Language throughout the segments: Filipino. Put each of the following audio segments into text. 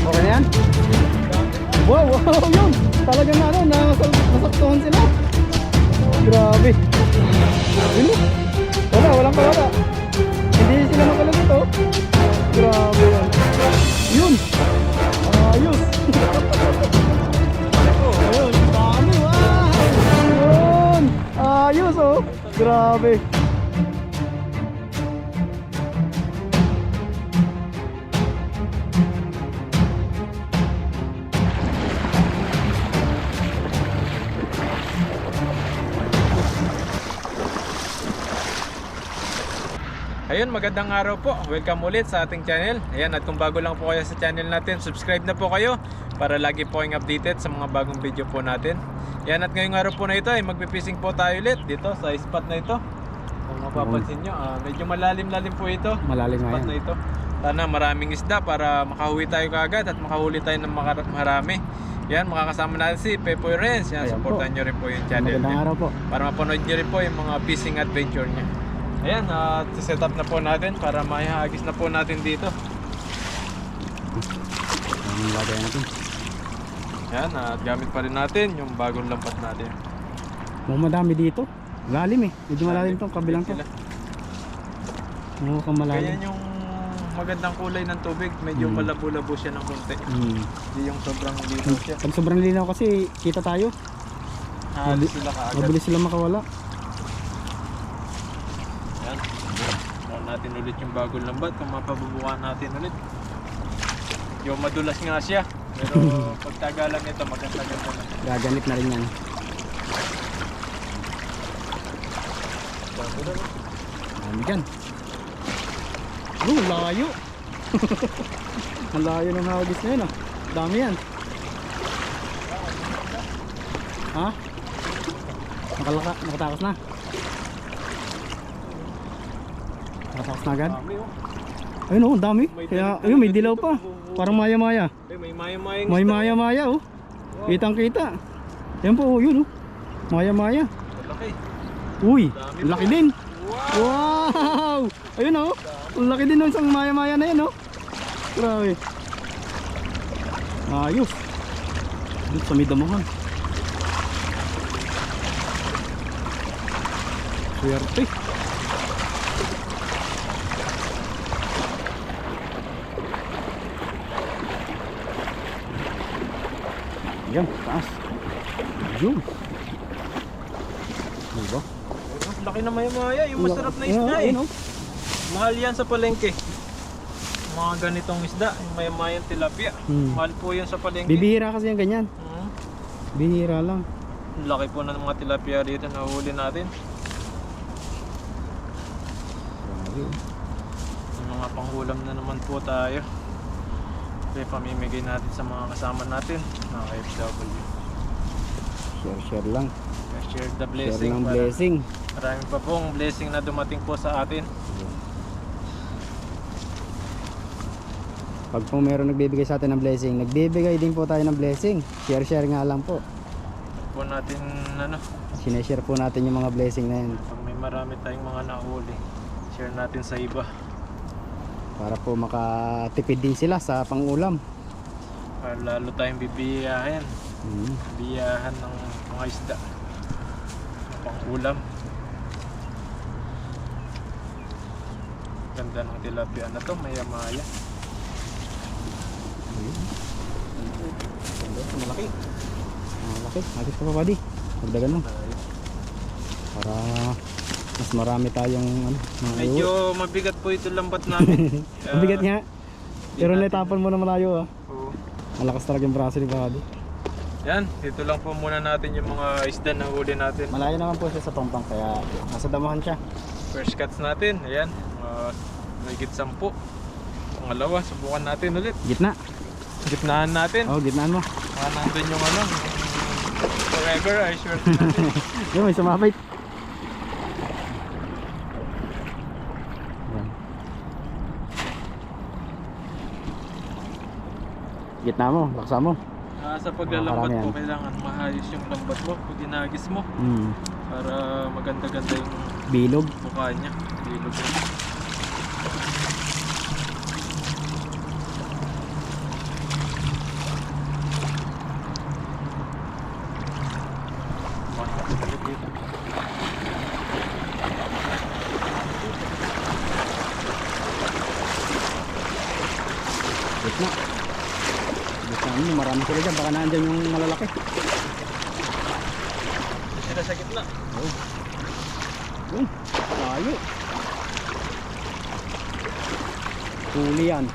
Okay na yan? Wow, wow, yun! Talagang ano, nasaktuhan sila. Grabe. Yun o. Wala, walang kawala. Hindi sila makalagot oh. Grabe yan. Yun! Ayos! Ayun, dami, wow! Yun! Ayos oh! Grabe! Ayun, magandang araw po. Welcome ulit sa ating channel. Ayan, at kung bago lang po kayo sa channel natin, subscribe na po kayo para lagi po kayong updated sa mga bagong video po natin. Ayan, at ngayong araw po na ito ay magpipising po tayo ulit dito sa spot na ito. Kung mapapansin nyo, medyo malalim-lalim po ito. Malalim nga Spot yan. na ito. Sana maraming isda para makahuwi tayo kaagad at makahuli tayo ng marami. Yan, makakasama natin si Pepoy Renz. Yan, Ayan supportan po. nyo rin po yung channel Magandang niya araw po. para mapanood nyo rin po yung mga fishing adventure niya. Ayan, set up na po natin para maihagis na po natin dito. Ang lagay natin. Ayan, at gamit pa rin natin yung bagong lampat natin. Mukhang madami dito. Malalim eh. Medyo malalim tong kabilang to. Sila. Mukhang malalim. Kaya yung magandang kulay ng tubig, medyo malabo-labo siya ng konti. Hindi yung sobrang linaw siya. Pag sobrang linaw kasi kita tayo. Halos sila kaagad. Mabilis sila makawala. Ayan. Bukan natin ulit yung bagong lambat kung mapabubukan natin ulit. Yung madulas nga siya. Pero pagtagalan nito maganda-ganda na. Gaganit na rin yan. Dami dyan. Oh, layo. Ang layo ng hagis na yun ah. Dami yan. Ha? Nakatakas na. Nakatakas na agad. Dami oh. Ayun oh, dami. May Kaya dalag-dalag ayun, may na dilaw dito. pa. Parang maya-maya. May maya-mayang May isda. maya-maya oh. Kitang kita. Yan po, yun oh. Maya-maya. Malaki. Uy, Dami ang laki po. din. Wow! Wow! Ayun oh. Ang laki din ng isang maya-maya na yan oh. Grabe. Ayos. Dito sa may damahan. Swerte. Yan, taas. Yun. Diba? Laki na maya-maya. Yung masarap na isda eh. Ayun oh. Mahal yan sa palengke. Mga ganitong isda. Yung maya-mayang tilapia. Mahal po yan sa palengke. Bibihira kasi yung ganyan. Mhm. Bihira lang. Laki po ng mga tilapia dito na huli natin. Yung mga panghulam na naman po tayo. Kaya pamimigay natin sa mga kasama natin, mga FW. Share lang. Share the Share blessing. ng para blessing. Marami pa pong blessing na dumating po sa atin. Pag po meron nagbibigay sa atin ng blessing, nagbibigay din po tayo ng blessing. Share nga lang po. Po natin ano, Sineshare po natin yung mga blessing na yan. pag may marami tayong mga nahuli, share natin sa iba. Para po makatipid din sila sa pangulam. Para lalo tayong bibiyahin. Biyahan ng mga isda. Pangulam. Ganda ng tilapia na to, maya-maya. Malaki. Malaki. Agis ka pa buddy. Magdagan mo. Para mas marami tayong ano, mga Medyo mabigat po ito lambat namin. mabigat nga. Pero naitapon mo na malayo ah. Oo. Malakas talaga yung braso ni buddy. Yan, dito lang po muna natin yung mga isda na huli natin. Malayo naman po siya sa Pampang kaya nasa damahan siya. First cuts natin, ayan. May higit 10. Pangalawa, subukan natin ulit. Gitna. Gitnaan natin. Oh, gitnaan mo. Nandun yung ano, forever, I sure natin. Yung may sumabit. Yan. Gitna mo, laksa mo. Sa paglalambat Marami po, yan. kailangan maayos yung lambat mo pag ginagis mo Mm. para maganda-ganda yung Bilog. Mukha niya. Bilog yun. Gitna. Gitna mo, marami sila dyan. Baka naandyan yung malalaki. Sila sa gitna. Oh. Yun. Tayo. Huli yan.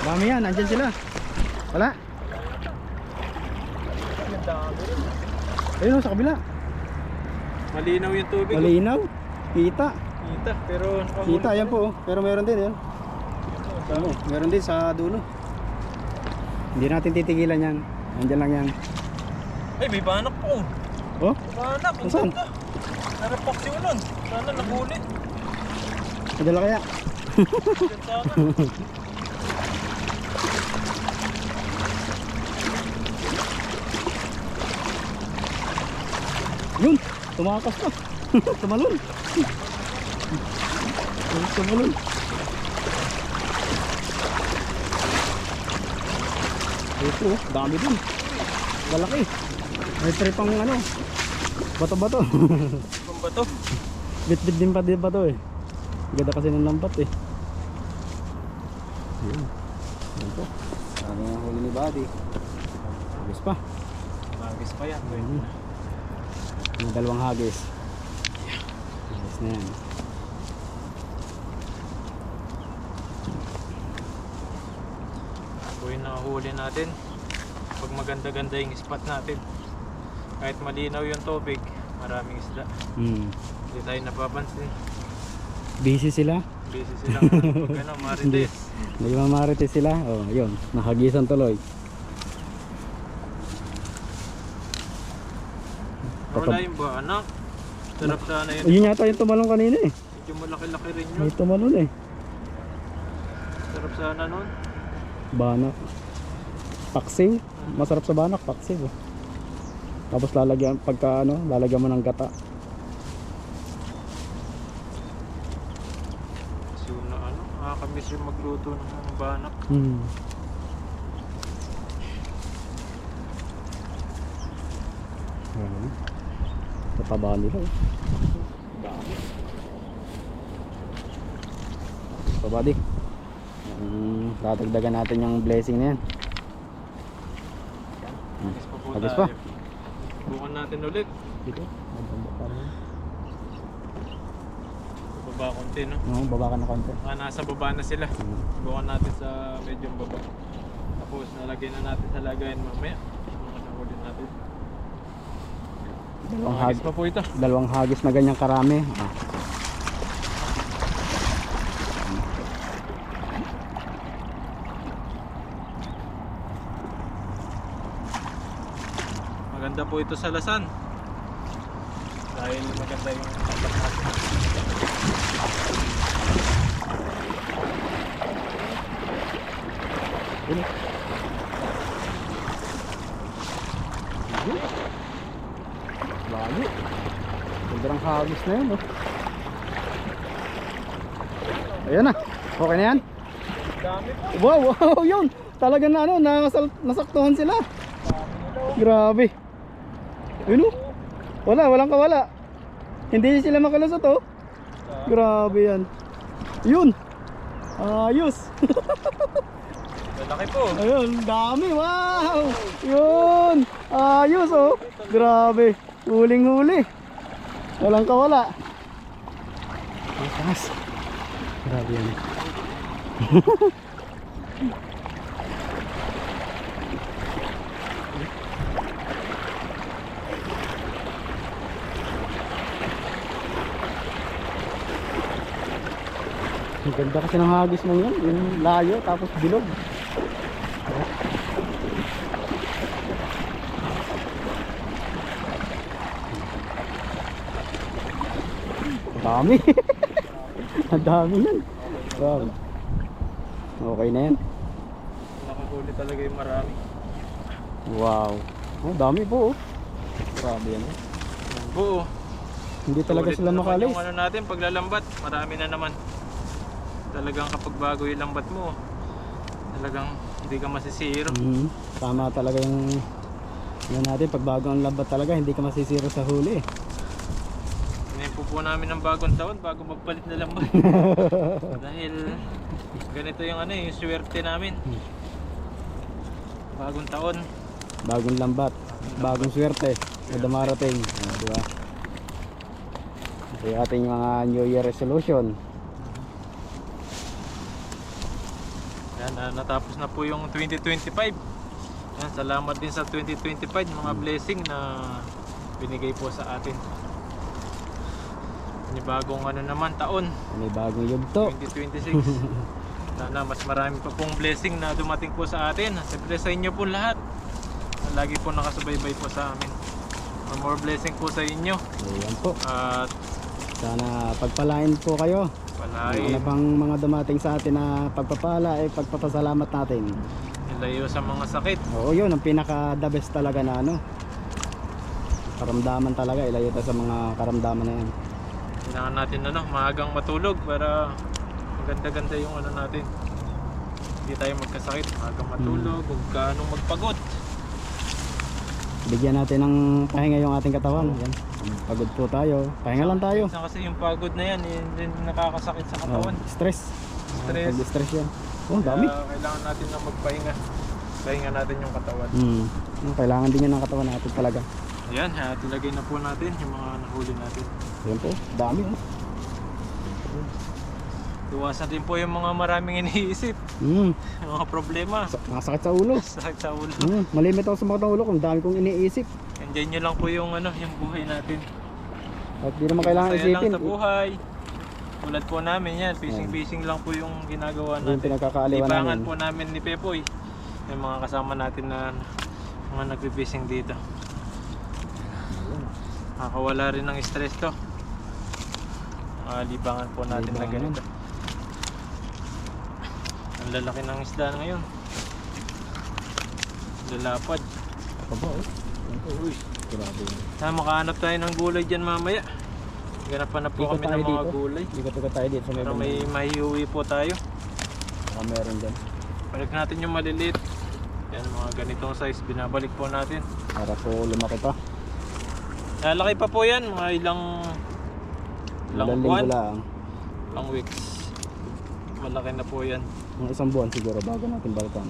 Dami yan. Nandyan sila. Wala. Ayun, sa kabila. Malinaw yung tubig. Malinaw. Kita. Kita, pero Kita, yan po. Pero meron din yan. Ano, meron din sa dulo. Hindi natin titigilan yan. Nandyan lang yan. Ay, may banak po. Oh? Banak, ang Saan? ganda. Narapak si Ulon. Sana nahuli. Nadala kaya? Diyan sana. Yun! Tumakas pa! Tumalon! Tumalon! Ito, dami din. Malaki. May tripang ano. Bato-bato. Kung ba to? Bit-bit din pa din ba to eh. Ganda kasi ng lambat eh. Yun. Yan po. Sabi nga huli ni Buddy. Hagis pa. Magis pa yan. Yung dalawang hagis. Hagis na yan. Ito yung nakahuli natin. Pag maganda-ganda yung spot natin. Kahit malinaw yung tubig, maraming isda. Hindi tayo napapansin. Busy sila. Busy silang pag ano, marites. May mamarites sila. Oh, yun. Nahagisan tuloy. Wala yung ba, anak? Sarap sana yun. Yun yata yung tumalong kanina eh. Medyo malaki-laki rin yun. May tumalon eh. Sarap sana nun. Banak. Paksiw. Masarap sa banak, paksiw. Oh. Tapos lalagyan pagka ano, lalagyan mo ng gata. So na ano, nakakamiss yung magluto ng banak. Ayan. Tataba nila eh. Dami. So buddy, dadagdagan natin yung blessing na yan. Hagis pa po Hagis tayo. pa. Bukan natin ulit. Dito, maganda pa rin. Baba konti, no? Oo, baba ka na konti. Nasa baba na sila. Bukan natin sa medyo baba. Tapos nalagay na natin sa lagayan mamaya. Bukan na ulit natin. Dalawang Hagis pa po ito. Dalawang hagis na ganyang karami. Maganda po ito sa lasan. Dahil maganda yung tapat natin. Yun. Layo. Sobrang hagis na yun. Oh. Ayan na. Okay na yan? Dami po. Wow, wow, yun. Talaga na ano, nasaktuhan sila. Grabe. Yun oh. Walang kawala. Hindi sila makalusot oh. Grabe yan. Yun. Ayos. Malaki po. Ayun, dami. Wow. Yun. Ayos oh. Grabe. Huling-huli. Walang kawala. Ang taas. Grabe yan. Ang ganda kasi ng hagis mo yun. Yung layo tapos bilog. Dami. Ang dami yan. Wow. Okay na yan. Nakahuli talaga yung marami. Wow. Oh, dami po oh. Grabe yan. Buo. Hindi talaga Sulit sila na naman makalis. yung ano natin, paglalambat, marami na naman. Talagang kapag bago yung lambat mo, talagang hindi ka masisiro. Tama talaga yung natin, pag bago ang lambat talaga, hindi ka masisiro sa huli. Hinimpo po namin ng bagong taon bago magpalit na lambat. Dahil ganito yung ano yung swerte namin. Bagong taon. Bagong lambat, bagong swerte na dumarating. Di ba? Ito yung ating mga New Year resolution. Yan, natapos na po yung 2025. Yan, salamat din sa 2025 mga blessing na binigay po sa atin. Bagong ano naman taon, May bagong yugto. 2026. Sana mas marami pa pong blessing na dumating po sa atin. Siyempre sa inyo po lahat. Lagi po nakasubaybay po sa amin. More blessing po sa inyo. Ayan po. At Sana pagpalain po kayo. palain, Ano pang mga dumating sa atin na pagpapala ay pagpapasalamat natin. ilayo sa mga sakit. Oo, yun ang pinaka the best talaga na ano. Karamdaman talaga, ilayo tayo sa mga karamdaman na yan. Kailangan natin ano, maagang matulog para maganda-ganda yung ano natin. Hindi tayo magkasakit, maagang matulog, huwag ka anong magpagod. Bigyan natin ng pahinga yung ating katawan. Yan. Pagod po tayo. Pahinga lang tayo. Minsan kasi yung pagod na yan, yun nakakasakit sa Oh, katawan. stress. Stress. Stress yan. Oh, dami. Kaya kailangan natin na magpahinga. Pahinga natin yung katawan. Kailangan din yan ng katawan natin talaga. Ayan, ilagay na po natin yung mga nahuli natin. Yan po, dami oh. Iwasan din po yung mga maraming iniisip. Yung mga problema. Nakasakit sa ulo. Sakit sa ulo. Malimit ako sa mga ulo kung dami kong iniisip. Enjoy nyo lang po yung ano, yung buhay natin. At di naman kailangan Masaya isipin. lang sa buhay. Tulad po namin yan, fishing lang po yung ginagawa Yung natin. pinagkakaaliwan Libangan namin. po namin ni Pepoy. Yung mga kasama natin na mga nagpipishing dito. Nakakawala rin ng stress to. Mga libangan po natin na Libangan. ganito. Ang lalaki ng isda ngayon. Lalapad. Ako ba oh? Uy, grabe yun. Makahanap tayo ng gulay dyan mamaya. Ganapan na po Ikot kami tayo ng mga dito. gulay. Ikot tayo dito sa may Para banda. may mahiuwi po tayo. Baka meron dyan. Balik natin yung maliliit. Yan, mga ganitong size. Binabalik po natin. Para po lumaki pa. Lalaki pa po yan. Mga ilang Ilang buwan. linggo lang. Ilang weeks. Malaki na po yan. Mga isang buwan siguro bago natin balikan.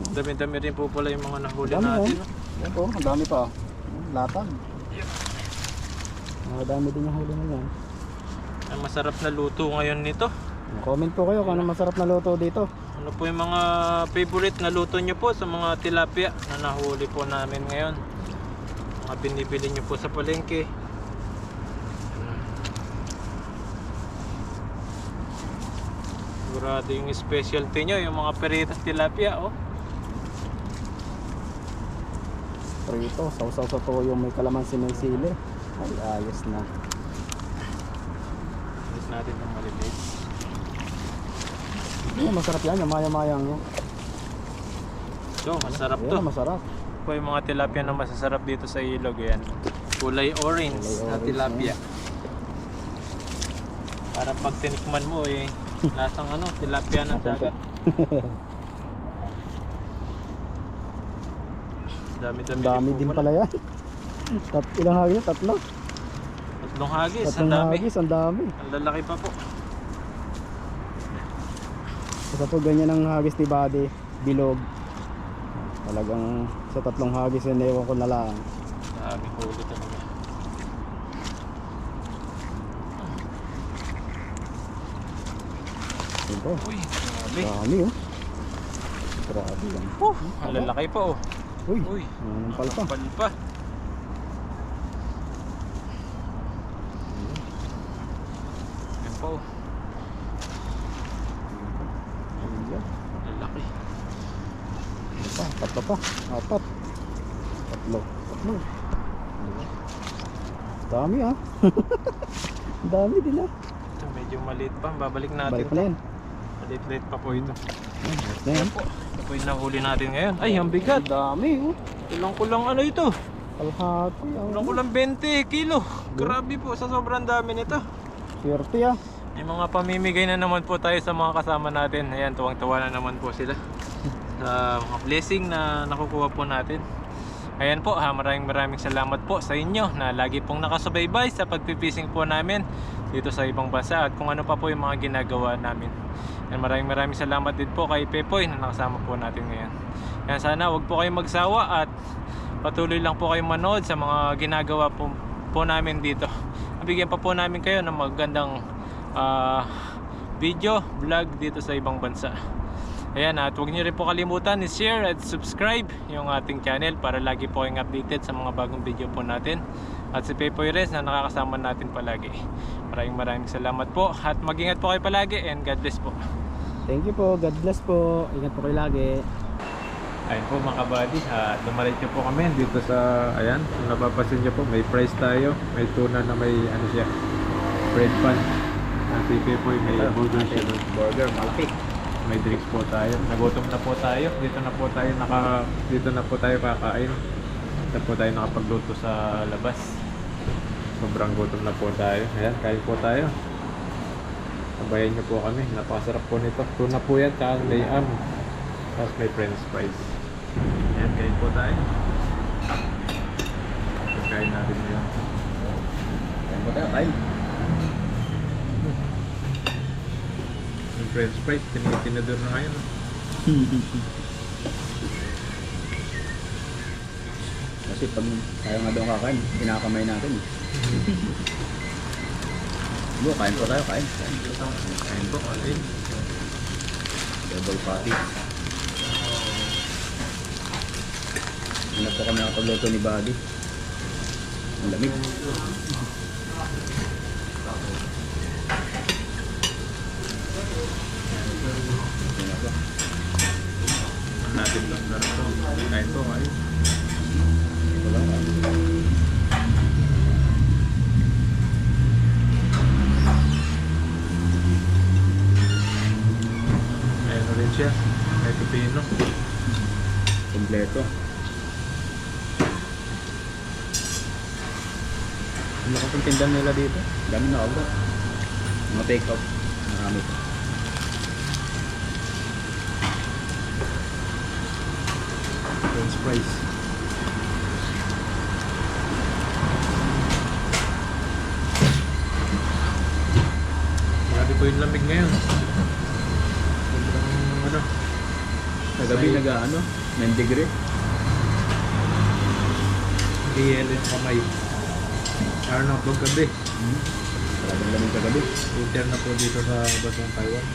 Dami-dami rin po pala yung mga nahuli Dami, natin. Yan po, ang dami pa. Latag. Dami din yung huli na yan. Ang masarap na luto ngayon nito. Comment po kayo kung ano masarap na luto dito. Ano po yung mga favorite na luto nyo po sa mga tilapia na nahuli po namin ngayon? Mga binibili nyo po sa palengke. Sigurado yung specialty nyo, yung mga peritas tilapia, oh. Prito, sausaw sa toyo, may kalamansi, may sili. Ay, ayos na. Alis natin ng maliliit. Masarap yan, yung maya-mayang yun. So, masarap to. Yan, masarap. Po yung mga tilapia na masasarap dito sa ilog, yan. Kulay orange Kulay na orange tilapia. Parang pag tinikman mo eh, lasang ano, tilapia ng dagat. Ang dami din pala yan. Ilang hagis? Tatlo? Tatlong hagis, ang Tatlong dami. hagis, ang dami. Ang lalaki pa po. Basta po ganyan ang hagis ni Buddy, bilog. Talagang sa tatlong hagis yun, ewan ko na lang. Dami huli talaga. Ito, Uy, grabe. dami oh. Grabe yan. Ang lalaki pa oh. Uy, Uy, anong pal pa? kapal pa. Yan pa oh. Ayan. Lalaki. Ano pa? Tatlo pa. Apat. Tatlo. Dami ah. Dami din ah. Ito medyo maliit pa. Babalik natin. Balik na yan. Maliit-liit pa po ito. Ayos na yan. Ito po yung nahuli natin ngayon. Ay, ang bigat. Dami oh. Kulang-kulang ano ito? Kalahati. Kulang-kulang 20 kilo. Grabe po, sa sobrang dami nito. Swerte ah. May mga pamimigay na naman po tayo sa mga kasama natin. Ayan, tuwang-tuwa na naman po sila sa mga blessing na nakukuha po natin. Ayan po, maraming salamat po sa inyo na lagi pong nakasubaybay sa pagpipising po namin dito sa ibang bansa at kung ano pa po yung mga ginagawa namin. Ayan, maraming salamat din po kay Pepoy na nakasama po natin ngayon. Ayan, sana wag po kayong magsawa at patuloy lang po kayong manood sa mga ginagawa po namin dito. Bigyan pa po namin kayo ng magandang video, vlog dito sa ibang bansa. Ayan, at huwag niyo rin po kalimutan i-share at subscribe yung ating channel para lagi po kayong updated sa mga bagong video po natin. At si Pepoy Rez na nakakasama natin palagi. Maraming salamat po at mag-ingat po kayo palagi and God bless po. Thank you po. God bless po. Ingat po kayo lagi. Ayun po mga kabady, dumarityo po kami dito sa, ayan, kung napapansin nyo po, may fries tayo, may tuna na may ano siya, bread pan. Si Pepoy may burger siya doon. Burger, malaki. May drinks po tayo. Nagutom na po tayo. Dito na po tayo kakain. Dito po tayo nakapagluto sa labas. Sobrang gutom na po tayo. Ayan, kain po tayo. Sabayan niyo po kami. Napakasarap po nito. Tuna po yan, tsaka may tapos may french fries. Ayan, kain po tayo. Kain natin yan. Kain po tayo, kain. Yung french fries, tinidor na ngayon. Kasi pag tayo nga doon kakain, pinakamay natin. Kain po tayo, kain. Kain po, kain. Double patty. Ano po kami nakapagluto ni Buddy. Ang lamig. Natin lang na ito. Kain po, kain. Wala ka. Ayan ulit siya. May pipino. Kompleto. Ang lakas ng tindahan nila dito. Dami na ako. Mga take out. Marami po. French fries. Grabe po yung lamig ngayon. Sobrang ano. Nagabi nag-ano? 9 degree. Hindi yelo yung kamay. Araw na po gabi. Talagang lamig kagabi. Winter na po dito sa Basong Taiwan.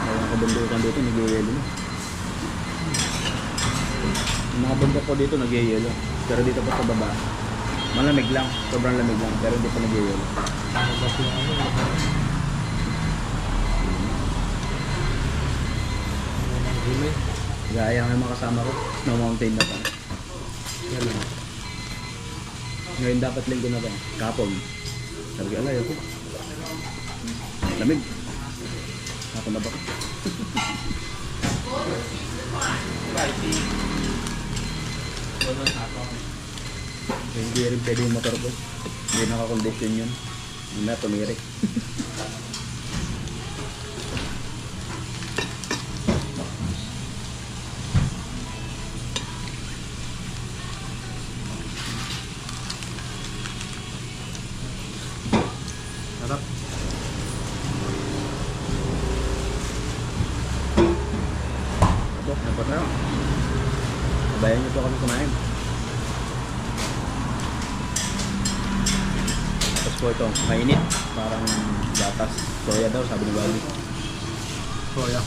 Ang kabundukan dito, nag-yelo na. Yung mga bundok ko dito, nag-yelo. Pero dito pa sa baba, malamig lang. Sobrang lamig lang. Pero hindi pa nag-yelo. Ano ba yung ano? Gulay. Gaya nga yung mga kasama ko, snow mountain na pa. Yan lang. Ngayon dapat linggo na ba? Kapon. Sabi ko, alay ako. Lamig. Ako na ba? Hindi rin pwede yung motor ko. Hindi nakakondisyon yun. Hindi na tumirik. Sarap. Ito, dapat na. Sabayan niyo po kami kumain. Tapos po ito, mainit. Parang gatas. Soya daw, sabi ni Bobby. Soya.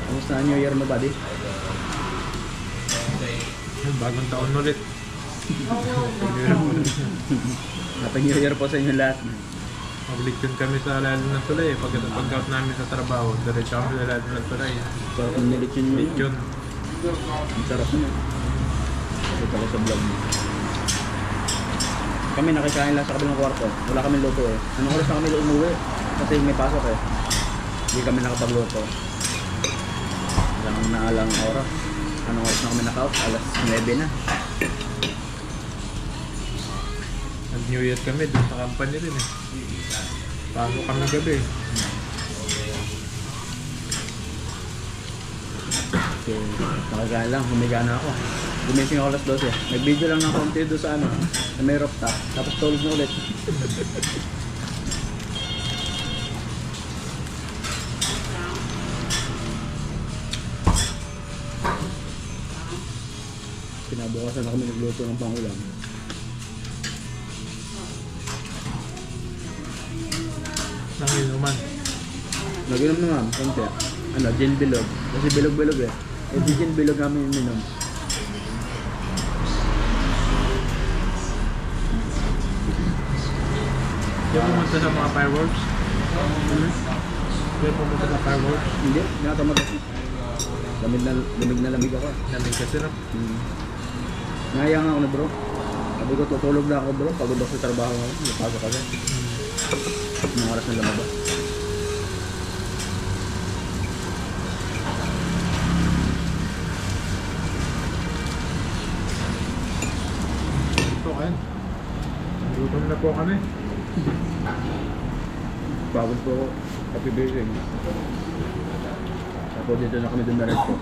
Kamusta ang New Year mo, buddy? Bagong taon ulit. Happy New Year po sa inyo lahat. Maglitsyon kami sa lalo ng tulay. Pag-out namin sa trabaho, diretso kami sa lalo ng tulay. So, kung nilitsyon nyo yun, Litsyon. ang sarap nyo. Kasi ako sa vlog mo. Kami nakikain lang sa kabilang kwarto. Wala kami luto eh. Anong oras na kami umuwi? Kasi may pasok eh. Hindi kami nakapagluto. Walang naalang oras. Anong oras na kami naka-out? Alas 9 na. Nag-New Year kami, doon sa company rin eh. Pasok kami gabi. So, nakakain lang, humiga na ako. Gumising ako alas 12. Nag-video lang ng konti doon sa ano, sa may rooftop. Tapos tulog na ulit. Kinabukasan na kami nagluto ng pangulam. Nanginuman. Nag-inom na ma'am, konti. Ano, gin bilog. Kasi bilog-bilog eh. Eh di gin bilog kami minom. Di pumunta sa mga fireworks? Ano? Di pumunta sa fireworks? Hindi, nakatamad ako. Lamig na lamig ako. Namin kasi no? Ngaya nga ako na bro. Sabi ko tutulog na ako bro. Pagod ako sa trabaho ngayon. Napasok kasi. Anong oras na lumabas? Ito kayo. Gutom na po kami. Pagod po ako. Happy birthday. Tapos dito na kami dumiretso.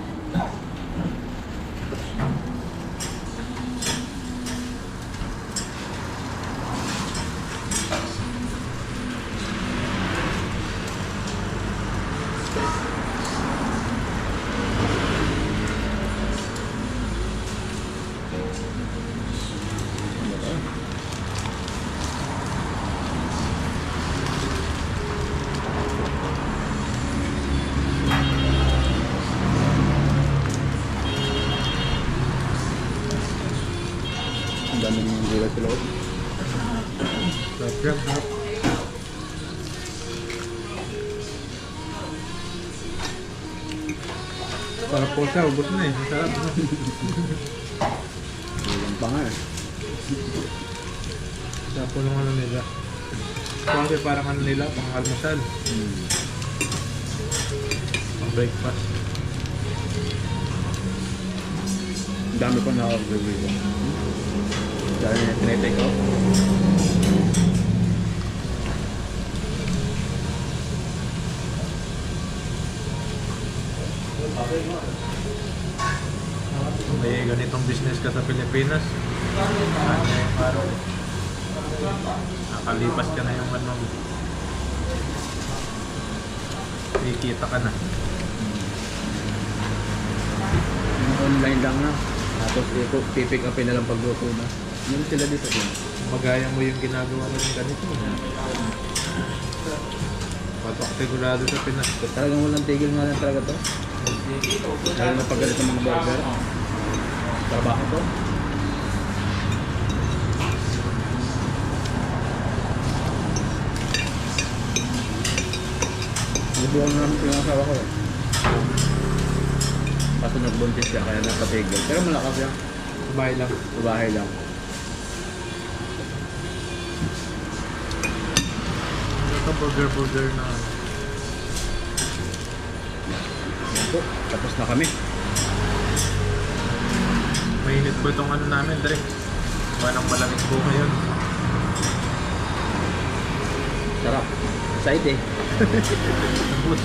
Ang dami ng gulay sa loob. Sarap yan, sarap. Sarap po siya, ubos na eh. Masarap na. Walang pa nga eh. Sarap po ng ano nila. Kasi parang ano nila, pang almusal. Pang breakfast. Ang dami pa na-order dito. Dahil na tinetake out. May ganitong business ka sa Pilipinas. Ano yung araw? Nakalipas ka na yung ano. Kikita ka na. Yung online lang na. Tapos pipick upin na lang pagluto na. Yun sila dito. Magaya mo yung ginagawa mo ng ganito. Patok sigurado sa Pinas. Talagang walang tigil nga lang talaga to. Lalo na paggalit ng mga burger. Trabaho to. Nabuhan namin ito yung asawa ko eh. Kaso nagbuntis siya kaya napatigil. Pero malakas siya. Bahay lang. Sa bahay lang. Ito burger na. Yan po. Tapos na kami. Mainit po itong ano namin, Dre. Walang malamig po ngayon. Sarap. Side eh. Tapos,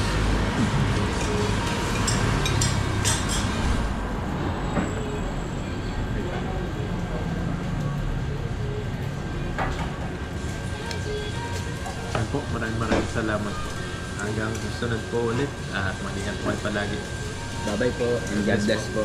yan po, maraming salamat po. Hanggang susunod po ulit at mag-ingat po kayo palagi. Bye-bye po. And God bless po.